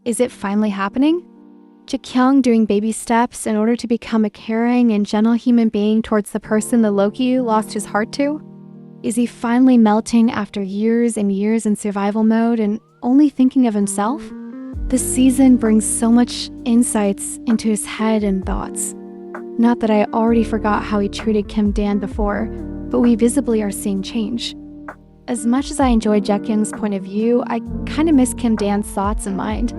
Is it finally happening? Jaekyung doing baby steps in order to become a caring and gentle human being towards the person the Loki lost his heart to? Is he finally melting after years and years in survival mode and only thinking of himself? This season brings so much insights into his head and thoughts. Not that I already forgot how he treated Kim Dan before, but we visibly are seeing change. As much as I enjoyed Jaekyung's point of view, I kind of miss Kim Dan's thoughts and mind.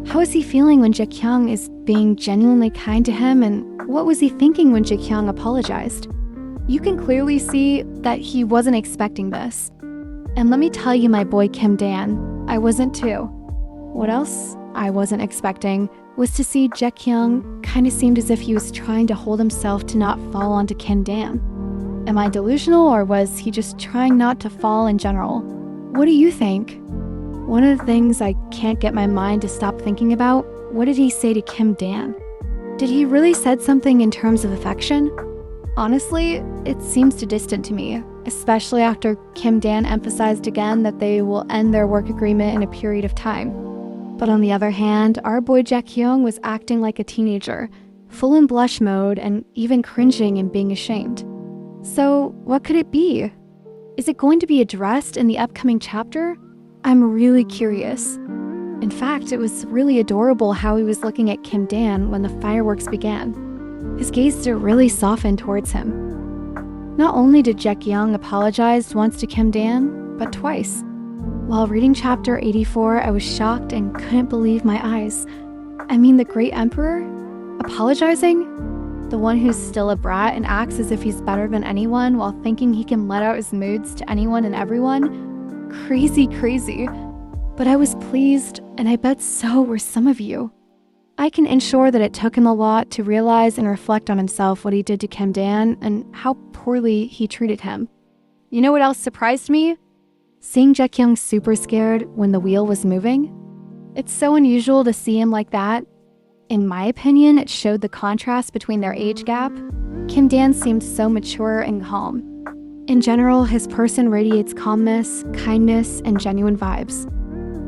How is he feeling when Jaekyung is being genuinely kind to him, and what was he thinking when Jaekyung apologized? You can clearly see that he wasn't expecting this. And let me tell you, my boy Kim Dan, I wasn't too. What else I wasn't expecting was to see Jaekyung kind of seemed as if he was trying to hold himself to not fall onto Kim Dan. Am I delusional, or was he just trying not to fall in general? What do you think? One of the things I can't get my mind to stop thinking about, what did he say to Kim Dan? Did he really said something in terms of affection? Honestly, it seems too distant to me, especially after Kim Dan emphasized again that they will end their work agreement in a period of time. But on the other hand, our boy Jaekyung was acting like a teenager, full in blush mode and even cringing and being ashamed. So what could it be? Is it going to be addressed in the upcoming chapter? I'm really curious. In fact, it was really adorable how he was looking at Kim Dan when the fireworks began. His gaze really softened towards him. Not only did Jaekyung apologize once to Kim Dan, but twice. While reading chapter 84, I was shocked and couldn't believe my eyes. I mean, the great emperor? Apologizing? The one who's still a brat and acts as if he's better than anyone while thinking he can let out his moods to anyone and everyone? Crazy. But I was pleased, and I bet so were some of you. I can ensure that it took him a lot to realize and reflect on himself what he did to Kim Dan and how poorly he treated him. You know what else surprised me? Seeing Jaekyung super scared when the wheel was moving. It's so unusual to see him like that. In my opinion, it showed the contrast between their age gap. Kim Dan seemed so mature and calm. In general, his person radiates calmness, kindness, and genuine vibes.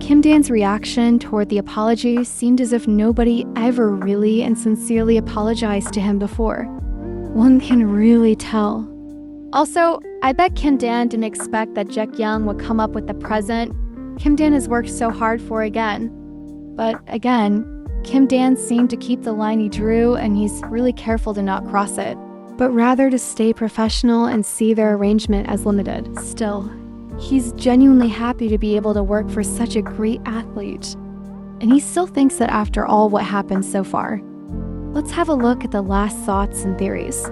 Kim Dan's reaction toward the apology seemed as if nobody ever really and sincerely apologized to him before. One can really tell. Also, I bet Kim Dan didn't expect that Jaekyung would come up with the present Kim Dan has worked so hard for again. But again, Kim Dan seemed to keep the line he drew, and he's really careful to not cross it, but rather to stay professional and see their arrangement as limited. Still, he's genuinely happy to be able to work for such a great athlete. And he still thinks that after all what happened so far. Let's have a look at the last thoughts and theories.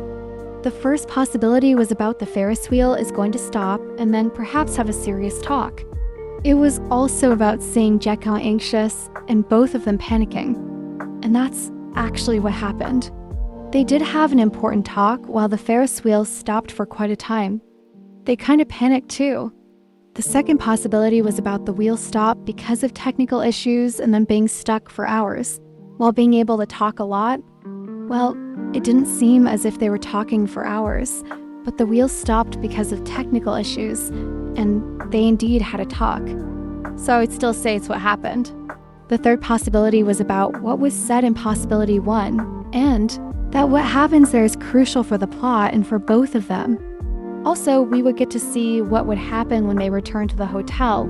The first possibility was about the Ferris wheel is going to stop and then perhaps have a serious talk. It was also about seeing Jaekyung anxious and both of them panicking. And that's actually what happened. They did have an important talk while the Ferris wheel stopped for quite a time. They kind of panicked too. The second possibility was about the wheel stop because of technical issues and then being stuck for hours. While being able to talk a lot, well, it didn't seem as if they were talking for hours, but the wheel stopped because of technical issues, and they indeed had a talk. So I would still say it's what happened. The third possibility was about what was said in possibility 1, and that what happens there is crucial for the plot and for both of them. Also, we would get to see what would happen when they return to the hotel,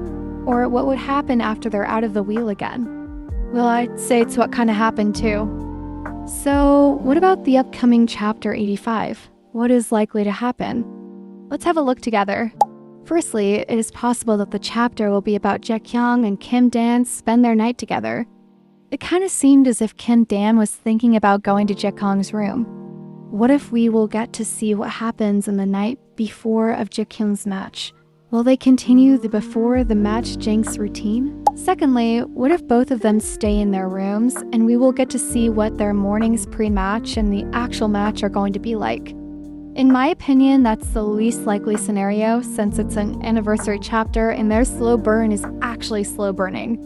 or what would happen after they're out of the wheel again. Well, I'd say it's what kind of happened too. So, what about the upcoming chapter 85? What is likely to happen? Let's have a look together. Firstly, it is possible that the chapter will be about Jaekyung and Kim Dan spend their night together. It kind of seemed as if Kim Dan was thinking about going to Jaekyung's room. What if we will get to see what happens in the night before of Jaekyung's match? Will they continue the before the match Jinx routine? Secondly, what if both of them stay in their rooms and we will get to see what their mornings pre-match and the actual match are going to be like? In my opinion, that's the least likely scenario since it's an anniversary chapter and their slow burn is actually slow burning.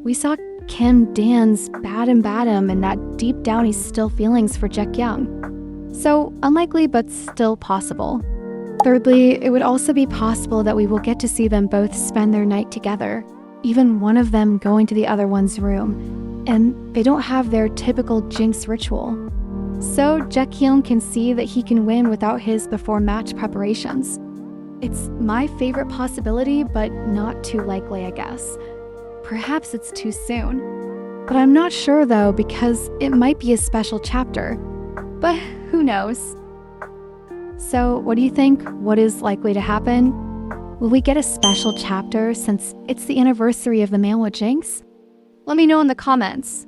We saw Kim Dan's bad and that deep down he's still feelings for Jaekyung. So unlikely but still possible. Thirdly, it would also be possible that we will get to see them both spend their night together. even one of them going to the other one's room, and they don't have their typical Jinx ritual. So Jaekyung can see that he can win without his before-match preparations. It's my favorite possibility, but not too likely, I guess. Perhaps it's too soon. But I'm not sure though, because it might be a special chapter. But who knows? So what do you think? What is likely to happen? Will we get a special chapter since it's the anniversary of the manhwa Jinx? Let me know in the comments.